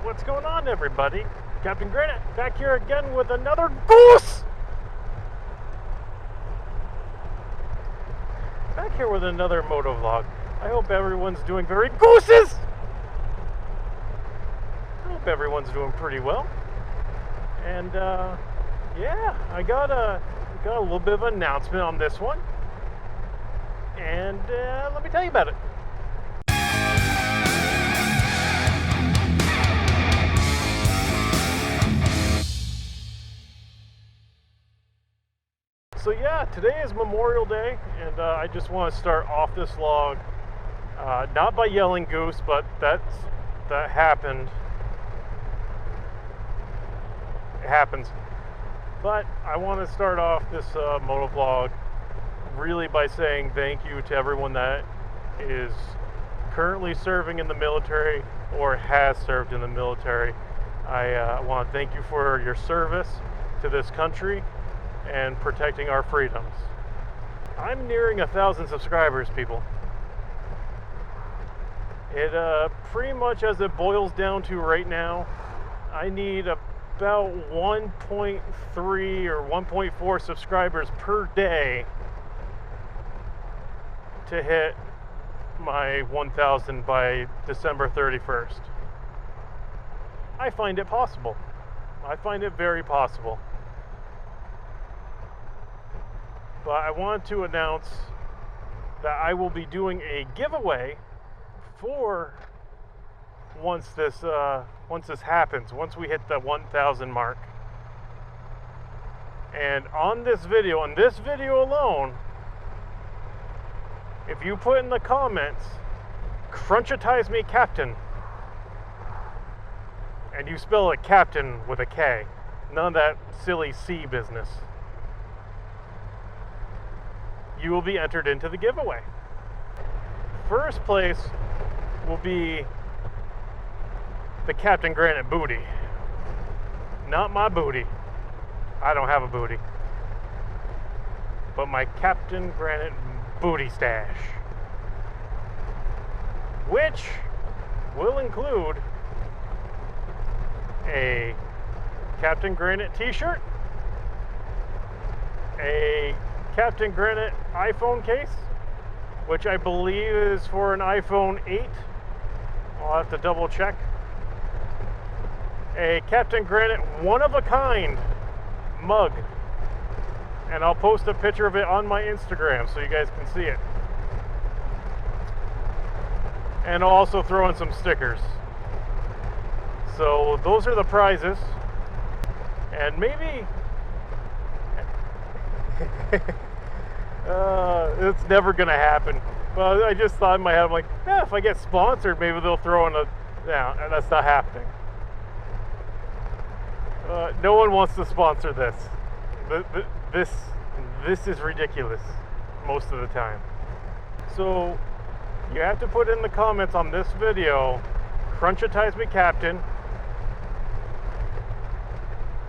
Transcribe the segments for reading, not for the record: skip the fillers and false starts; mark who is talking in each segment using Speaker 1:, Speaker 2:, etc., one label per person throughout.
Speaker 1: What's going on, everybody? Captain Granite back here again with another goose! Back here with another motovlog. I hope everyone's doing very gooses! I hope everyone's doing pretty well. And yeah, I got a little bit of an announcement on this one. And let me tell you about it. So yeah, today is Memorial Day, and I just want to start off this vlog, not by yelling goose, but that happened. It happens. But I want to start off this motovlog really by saying thank you to everyone that is currently serving in the military or has served in the military. I want to thank you for your service to this country and protecting our freedoms. I'm nearing 1,000 subscribers, people. It pretty much, as it boils down to right now, I need about 1.3 or 1.4 subscribers per day to hit my 1,000 by December 31st. I find it possible. I find it very possible. But I wanted to announce that I will be doing a giveaway for once this happens, once we hit the 1,000 mark. And on this video alone, if you put in the comments, "Crunchitize me, Kaptain," and you spell it Captain with a K, none of that silly C business, you will be entered into the giveaway. First place will be the Captain Granite booty. Not my booty. I don't have a booty. But my Captain Granite booty stash, which will include a Captain Granite t-shirt, a Captain Granite iPhone case, which I believe is for an iPhone 8. I'll have to double check. A Captain Granite one-of-a-kind mug, and I'll post a picture of it on my Instagram so you guys can see it. And I'll also throw in some stickers. So those are the prizes. And maybe it's never gonna happen. But I just thought in my head, I'm like, if I get sponsored, maybe they'll throw in a. No, that's not happening. No one wants to sponsor this. This is ridiculous most of the time. So you have to put in the comments on this video, "Crunchitize me, Captain,"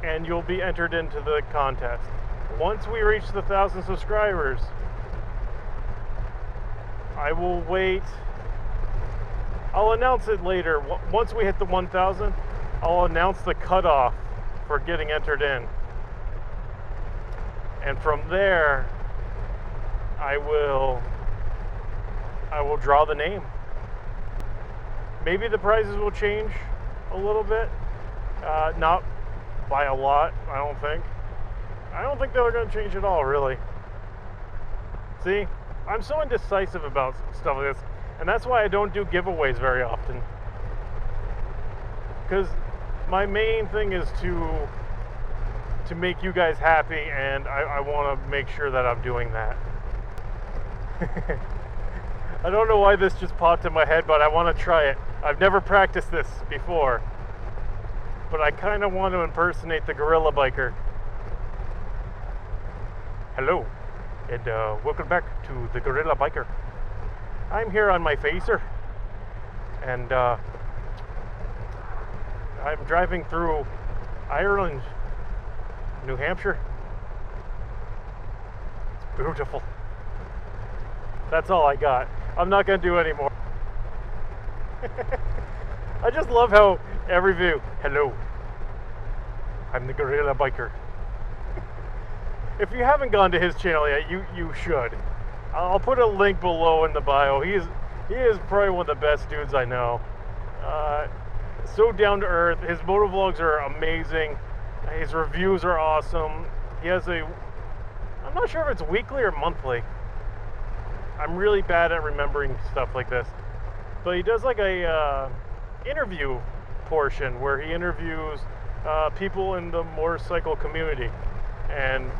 Speaker 1: and you'll be entered into the contest. Once we reach the 1,000 subscribers, I will wait. I'll announce it later. Once we hit the 1,000, I'll announce the cutoff for getting entered in. And from there, I will draw the name. Maybe the prizes will change a little bit. Not by a lot, I don't think. I don't think they're going to change at all, really. See, I'm so indecisive about stuff like this, and that's why I don't do giveaways very often. Because my main thing is to make you guys happy, and I want to make sure that I'm doing that. I don't know why this just popped in my head, but I want to try it. I've never practiced this before, but I kind of want to impersonate the gorilla biker. Hello, and welcome back to the Gorilla Biker. I'm here on my phaser, and I'm driving through Ireland, New Hampshire. It's beautiful. That's all I got. I'm not going to do any more. I just love how Every view. Hello. I'm the Gorilla Biker. If you haven't gone to his channel yet, you should. I'll put a link below in the bio. He is probably one of the best dudes I know. So down to earth. His motovlogs are amazing. His reviews are awesome. He has I'm not sure if it's weekly or monthly. I'm really bad at remembering stuff like this. But he does like a interview portion where he interviews people in the motorcycle community. And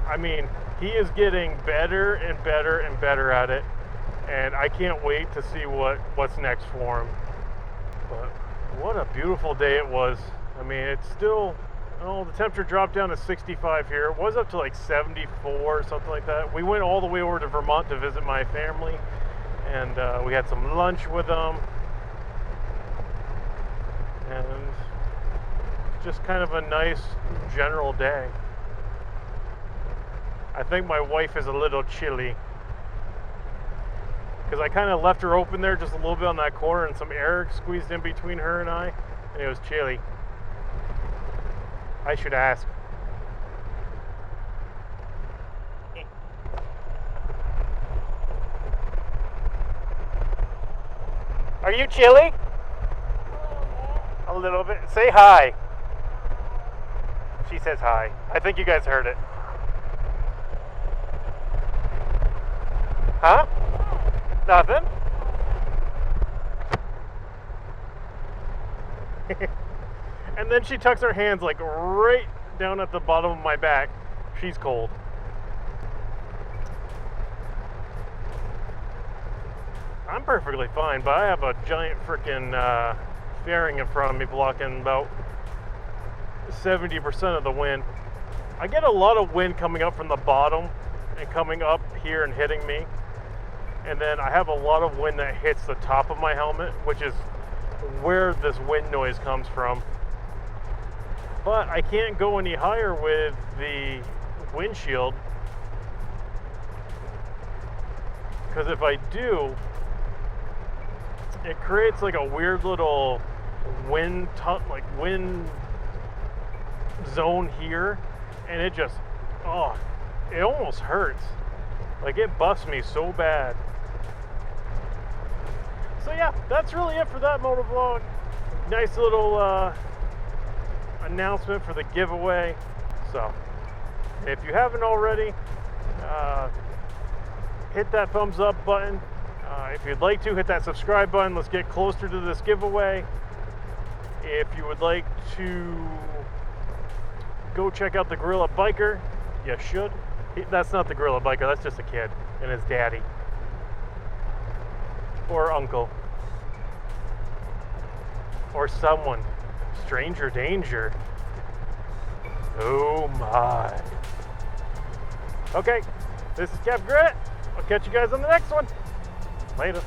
Speaker 1: I mean, he is getting better and better and better at it. And I can't wait to see what's next for him. But what a beautiful day it was. I mean, it's still, the temperature dropped down to 65 here. It was up to like 74 or something like that. We went all the way over to Vermont to visit my family, and we had some lunch with them, and just kind of a nice general day. I think my wife is a little chilly because I kind of left her open there just a little bit on that corner, and some air squeezed in between her and I, and it was chilly. I should ask. Are you chilly? A little bit. Say hi. She says hi. I think you guys heard it. Huh? Nothing? And then she tucks her hands like right down at the bottom of my back. She's cold. I'm perfectly fine, but I have a giant freaking fairing in front of me blocking about 70% of the wind. I get a lot of wind coming up from the bottom and coming up here and hitting me. And then I have a lot of wind that hits the top of my helmet, which is where this wind noise comes from. But I can't go any higher with the windshield, because if I do, it creates like a weird little wind zone here, and it just, it almost hurts. Like, it buffs me so bad. So yeah, that's really it for that motovlog. Nice little announcement for the giveaway. So if you haven't already, hit that thumbs up button. If you'd like to, hit that subscribe button. Let's get closer to this giveaway. If you would like to go check out the Gorilla Biker, you should. That's not the Gorilla Biker, that's just a kid and his daddy. Or uncle. Or someone. Stranger danger. Oh my. Okay, this is Captain Granite. I'll catch you guys on the next one. Later.